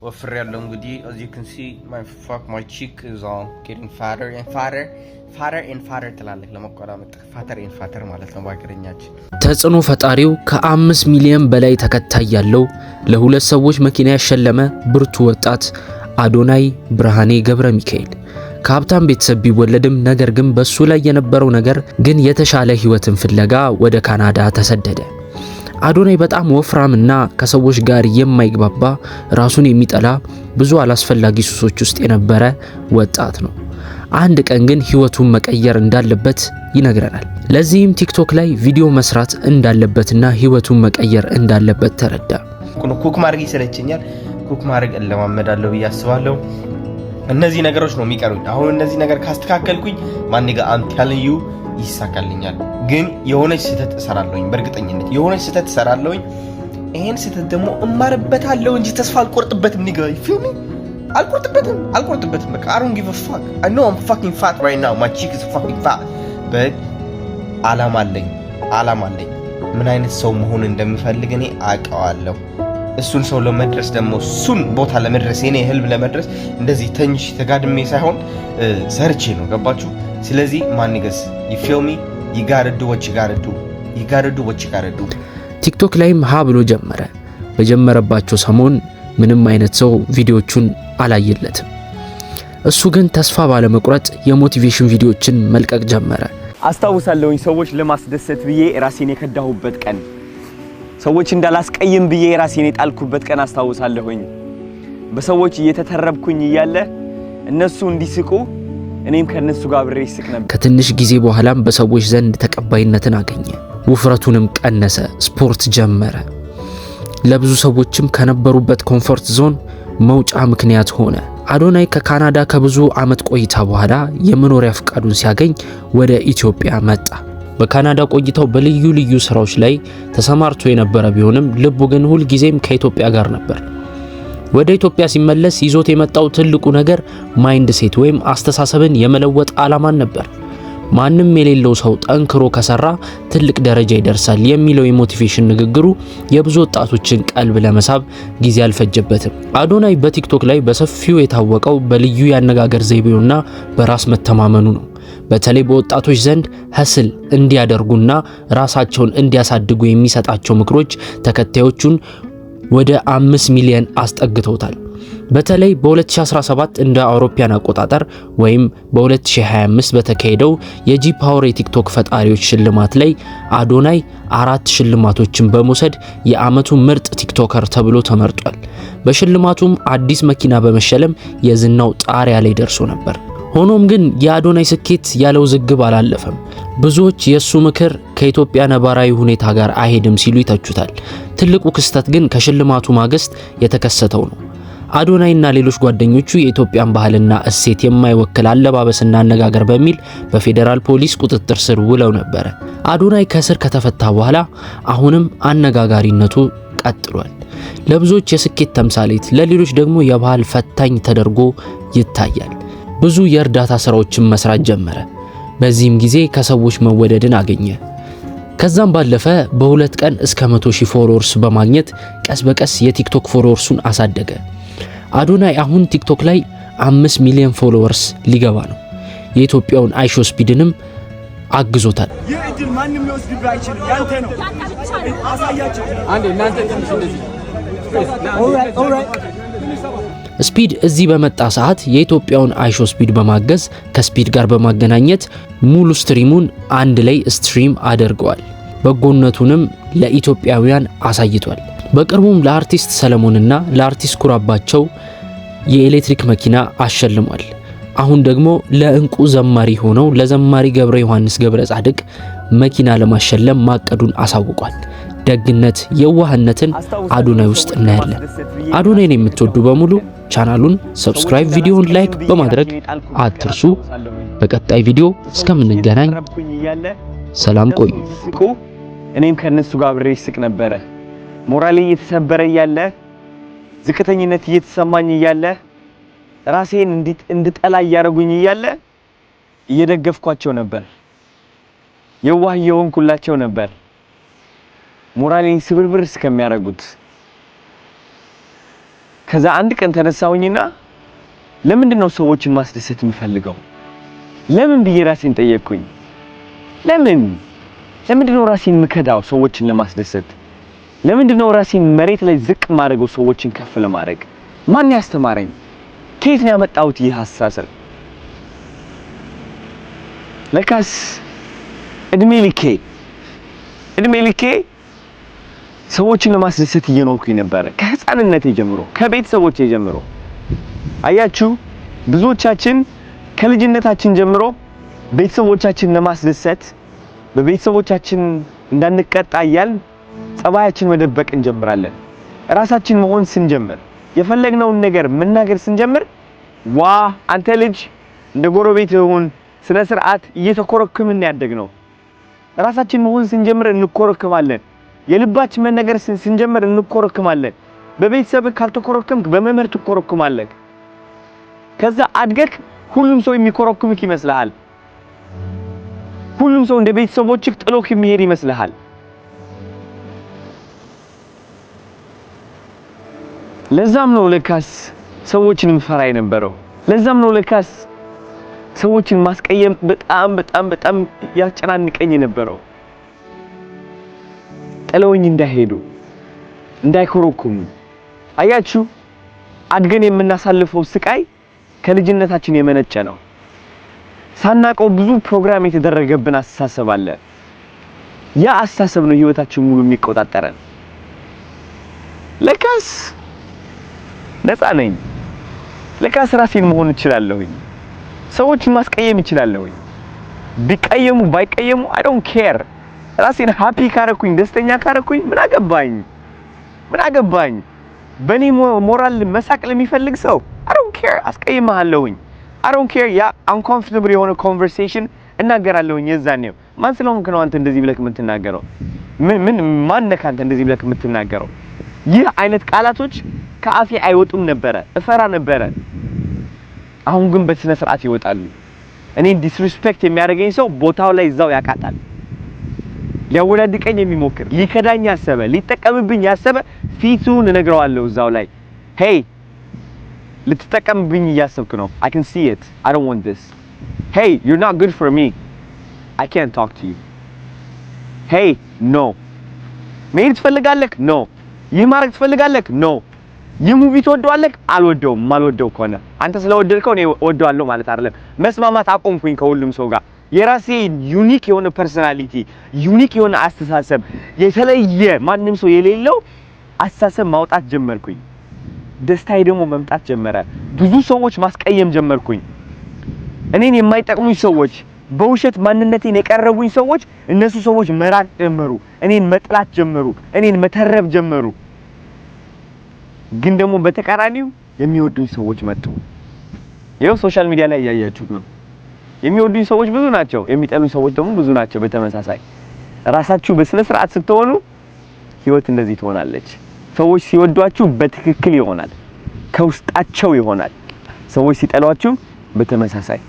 وفر ያለው እንግዲህ as you can see my cheek is all getting fatter and fatter ትላለች ለመቆራመጥ fatter and fatter ማለት ነው ባገረኛችን ተጽዕኖ ፈጣሪው ከ5 ሚሊዮን በላይ ተከታይ ያለው ለሁለት ሰዎች መኪና ያሸለመ ብርቱ ወጣት አዶናይ ብርሃኔ ገብረ ሚካኤል ከሀብታም ቤተሰብ ቢወለድም ነገር ግን በሱ ላይ የነበረው ነገር ግን የተሻለ ህይወትን ፍለጋ ወደ ካናዳ ተሰደደ። አዶናይ በጣም ወፍራምና ከሰዎች ጋር የማይግባባ ራሱን የሚጠላ ብዙ አላስፈላጊ ሱሶች ውስጥ የነበረ ወጣት ነው። አንድ ቀን ግን ህይወቱን መቀየር እንዳለበት ይነግረናል። ለዚህም ቲክቶክ ላይ ቪዲዮ መስራት እንዳለበትና ህይወቱን መቀየር እንዳለበት ተረዳ። ኩክ ማድረግ ይሰለቸኛል፣ ኩክ ማድረግ ለማመዳለው ያስባለው እነዚህ ነገሮች ነው የሚቀሩኝ። አሁን እነዚህ ነገር ካስተካከልኩኝ ማን ጋር I'm telling you ይሳካልኛል። ግን የሆነች ስህተት እሰራለሁኝ፣ በእርግጠኝነት የሆነች ስህተት እሰራለሁኝ። ይሄን ስህተት ደግሞ እማርበታለሁ እንጂ ተስፋ አልቆርጥበትም። ንገይ ፊልሚ አልቆርጥበትም። በቃ I don't give a fuck. I know I'm fucking fat right now. My cheek is fucking fat. but አላማ አለኝ ምን አይነት ሰው መሆን እንደምፈልግ እኔ አውቀዋለሁ። እሱን ሰው ለመድረስ ደግሞ እሱን ቦታ ለመድረስ የኔ ህልም ለመድረስ እንደዚህ ተንሽ ተጋድሜ ሳይሆን ሰርቼ ነው። ገባችሁ? ስለዚህ ማንገስ you feel me? you gotta do what you gotta do. ቲክቶክ ላይም ሀ ብሎ ጀመረ። በጀመረባቸው ሰሞን ምንም አይነት ሰው ቪዲዮቹን አላየለትም። እሱ ግን ተስፋ ባለመቁረጥ የሞቲቬሽን ቪዲዮችን መልቀቅ ጀመረ። አስታውሳለሁኝ ሰዎች ለማስደሰት ብዬ ራሴን የከዳሁበት ቀን፣ ሰዎች እንዳላስቀይም ብዬ ራሴን የጣልኩበት ቀን አስታውሳለሁኝ። በሰዎች እየተተረብኩኝ እያለ እነሱ እንዲስቁ እኔም ከነሱ ጋር አብሬ ስቅ ነበር። ከትንሽ ጊዜ በኋላም በሰዎች ዘንድ ተቀባይነትን አገኘ። ውፍረቱንም ቀነሰ፣ ስፖርት ጀመረ። ለብዙ ሰዎችም ከነበሩበት ኮምፎርት ዞን መውጫ ምክንያት ሆነ። አዶናይ ከካናዳ ከብዙ አመት ቆይታ በኋላ የመኖሪያ ፍቃዱን ሲያገኝ ወደ ኢትዮጵያ መጣ። በካናዳ ቆይታው በልዩ ልዩ ስራዎች ላይ ተሰማርቶ የነበረ ቢሆንም ልቡ ግን ሁል ጊዜም ከኢትዮጵያ ጋር ነበር። ወደ ኢትዮጵያ ሲመለስ ይዞት የመጣው ትልቁ ነገር ማይንድ ሴት ወይም አስተሳሰብን የመለወጥ ዓላማን ነበር። ማንም የሌለው ሰው ጠንክሮ ከሰራ ትልቅ ደረጃ ይደርሳል የሚለው የሞቲቬሽን ንግግሩ የብዙ ወጣቶችን ቀልብ ለመሳብ ጊዜ አልፈጀበትም። አዶናይ በቲክቶክ ላይ በሰፊው የታወቀው በልዩ ያነጋገር ዘይቤውና በራስ መተማመኑ ነው። በተለይ በወጣቶች ዘንድ ሀስል እንዲያደርጉና ራሳቸውን እንዲያሳድጉ የሚሰጣቸው ምክሮች ተከታዮቹን ወደ 5 ሚሊዮን አስጠግተውታል። በተለይ በ2017 እንደ አውሮፓውያን አቆጣጠር ወይም በ2025 በተካሄደው የጂ ፓወር የቲክቶክ ፈጣሪዎች ሽልማት ላይ አዶናይ 4 ሽልማቶችን በመውሰድ የአመቱ ምርጥ ቲክቶከር ተብሎ ተመርጧል። በሽልማቱም አዲስ መኪና በመሸለም የዝናው ጣሪያ ላይ ደርሶ ነበር። ሆኖም ግን የአዶናይ ስኬት ያለው ዝግብ አላለፈም። ብዙዎች የሱ ምክር ከኢትዮጵያ ነባራዊ ሁኔታ ጋር አይሄድም ሲሉ ይተቹታል። ትልቁ ክስተት ግን ከሽልማቱ ማግስት የተከሰተው ነው። አዶናይና ሌሎች ጓደኞቹ የኢትዮጵያን ባህልና እሴት የማይወክል አለባበስና አነጋገር በሚል በፌደራል ፖሊስ ቁጥጥር ስር ውለው ነበር። አዶናይ ከስር ከተፈታ በኋላ አሁንም አነጋጋሪነቱ ቀጥሏል። ለብዙዎች የስኬት ተምሳሌት፣ ለሌሎች ደግሞ የባህል ፈታኝ ተደርጎ ይታያል። ብዙ የእርዳታ ስራዎችን መስራት ጀመረ። በዚህም ጊዜ ከሰዎች መወደድን አገኘ። ከዛም ባለፈ በሁለት ቀን እስከ 100,000 ፎሎወርስ በማግኘት ቀስ በቀስ የቲክቶክ ፎሎወርሱን አሳደገ። አዶናይ አሁን ቲክቶክ ላይ 5 ሚሊዮን ፎሎወርስ ሊገባ ነው። የኢትዮጵያውን አይሾ ስፒድንም አግዞታል። የእድል ማንም ሊወስድብህ አይችልም፣ ያንተ ነው። አሳያቸው አንዴ እናንተ ትንሽ እንደዚህ ስፒድ እዚህ በመጣ ሰዓት የኢትዮጵያውን አይሾ ስፒድ በማገዝ ከስፒድ ጋር በማገናኘት ሙሉ ስትሪሙን አንድ ላይ ስትሪም አድርገዋል። በጎነቱንም ለኢትዮጵያውያን አሳይቷል። በቅርቡም ለአርቲስት ሰለሞንና ለአርቲስት ኩራባቸው የኤሌክትሪክ መኪና አሸልሟል። አሁን ደግሞ ለእንቁ ዘማሪ ሆነው ለዘማሪ ገብረ ዮሐንስ ገብረ ጻድቅ መኪና ለማሸለም ማቀዱን አሳውቋል። ደግነት፣ የዋህነትን አዶናይ ውስጥ እናያለን። አዶናይን የምትወዱ በሙሉ ቻናሉን ሰብስክራይብ፣ ቪዲዮውን ላይክ በማድረግ አትርሱ። በቀጣይ ቪዲዮ እስከምንገናኝ ሰላም ቆዩ። እኔም ከነሱ ጋር አብሬ ስቅ ነበር። ሞራሌ እየተሰበረ እያለ ዝቅተኝነት እየተሰማኝ እያለ ራሴን እንድጠላ እያደረጉኝ እያለ እየደገፍኳቸው ነበር። የዋህ የሆንኩላቸው ነበር። ሞራሌን ስብርብር እስከሚያደርጉት ከዛ አንድ ቀን ተነሳሁኝና ለምንድን ነው ሰዎችን ማስደሰት የምፈልገው? ለምን ብዬ ራሴን ጠየቅኩኝ። ለምንድን ነው ራሴን ምከዳው ሰዎችን ለማስደሰት? ለምንድን ነው ራሴን መሬት ላይ ዝቅ ማድረገው ሰዎችን ከፍ ለማድረግ? ማን ያስተማረኝ? ከየት ነው ያመጣሁት ይህ አስተሳሰብ? ለካስ እድሜ ልኬ ሰዎችን ለማስደሰት እየኖርኩኝ ነበረ። ከህፃንነቴ ጀምሮ፣ ከቤተሰቦቼ ጀምሮ። አያችሁ ብዙዎቻችን ከልጅነታችን ጀምሮ ቤተሰቦቻችን ለማስደሰት በቤተሰቦቻችን እንዳንቀጣ እያልን ጸባያችን መደበቅ እንጀምራለን። ራሳችን መሆን ስንጀምር የፈለግነውን ነገር መናገር ስንጀምር ዋ አንተ ልጅ እንደ ጎረቤት ይሁን ስነ ስርዓት እየተኮረከምን ያደግነው። ራሳችን መሆን ስንጀምር እንኮረከማለን። የልባችን መናገር ስንጀምር እንኮረከማለን። በቤተሰብ ካልተኮረከምክ በመምህር ትኮረከማለህ። ከዛ አድገክ ሁሉም ሰው የሚኮረክምክ ይመስልሃል። ሁሉም ሰው እንደ ቤተሰቦችህ ጥሎክ የሚሄድ ይመስልሃል። ለዛም ነው ለካስ ሰዎችን ምፈራ የነበረው። ለዛም ነው ለካስ ሰዎችን ማስቀየም በጣም ያጨናንቀኝ የነበረው። ጥለውኝ እንዳይሄዱ እንዳይኮረኩሙ። አያችሁ አድገን የምናሳልፈው ስቃይ ከልጅነታችን የመነጨ ነው። ሳናቀው ብዙ ፕሮግራም የተደረገብን አስተሳሰብ አለ። ያ አስተሳሰብ ነው ህይወታችን ሙሉ የሚቆጣጠረን። ለካስ ነፃ ነኝ። ለካስ ራሴን መሆን እችላለሁ። ሰዎችን ማስቀየም እችላለሁ። ቢቀየሙ ባይቀየሙ I don't care። ራሴን ሃፒ ካረኩኝ ደስተኛ ካረኩኝ ምን አገባኝ? በኔ ሞራል መሳቅ ለሚፈልግ ሰው I don't care አስቀይምሃለሁኝ። I don't care ያ uncomfortable የሆነ conversation እናገራለሁኝ። የዛኔው ማን ስለሆንክ ነው አንተ እንደዚህ ብለህ የምትናገረው? ማን ነህ አንተ እንደዚህ ብለህ የምትናገረው? ይህ አይነት ቃላቶች ከአፌ አይወጡም ነበረ። እፈራ ነበረ። አሁን ግን በስነ ስርዓት ይወጣሉ። እኔን ዲስሪስፔክት የሚያደርገኝ ሰው ቦታው ላይ እዛው ያቃጣል። ሊያወላድቀኝ የሚሞክር ሊከዳኝ ያሰበ ሊጠቀምብኝ ያሰበ ፊቱን እነግረዋለሁ እዛው ላይ hey ልትጠቀምብኝ እያሰብክ ነው። I can see it. I don't want this. Hey, you're not good for me. I can't talk to you. Hey, no. መሄድ ትፈልጋለህ? No. ይህ ማድረግ ትፈልጋለህ? No. ይህ ሙቪ ትወደዋለህ? አልወደውም። ማልወደው ከሆነ አንተ ስለወደድከው እኔ እወደዋለሁ ማለት አይደለም። መስማማት አቆምኩኝ ከሁሉም ሰው ጋር። የራሴ ዩኒክ የሆነ ፐርሰናሊቲ፣ ዩኒክ የሆነ አስተሳሰብ፣ የተለየ ማንም ሰው የሌለው አስተሳሰብ ማውጣት ጀመርኩኝ። ደስታዬ ደግሞ መምጣት ጀመረ። ብዙ ሰዎች ማስቀየም ጀመርኩኝ። እኔን የማይጠቅሙኝ ሰዎች፣ በውሸት ማንነቴን የቀረቡኝ ሰዎች፣ እነሱ ሰዎች መራቅ ጀመሩ። እኔን መጥላት ጀመሩ። እኔን መተረብ ጀመሩ። ግን ደግሞ በተቃራኒው የሚወዱኝ ሰዎች መጡ። ይኸው ሶሻል ሚዲያ ላይ ያያችሁት ነው። የሚወዱኝ ሰዎች ብዙ ናቸው፣ የሚጠሉኝ ሰዎች ደግሞ ብዙ ናቸው። በተመሳሳይ ራሳችሁ በስነ ስርዓት ስትሆኑ ህይወት እንደዚህ ትሆናለች። ሰዎች ሲወዷችሁ በትክክል ይሆናል፣ ከውስጣቸው ይሆናል። ሰዎች ሲጠሏችሁ በተመሳሳይ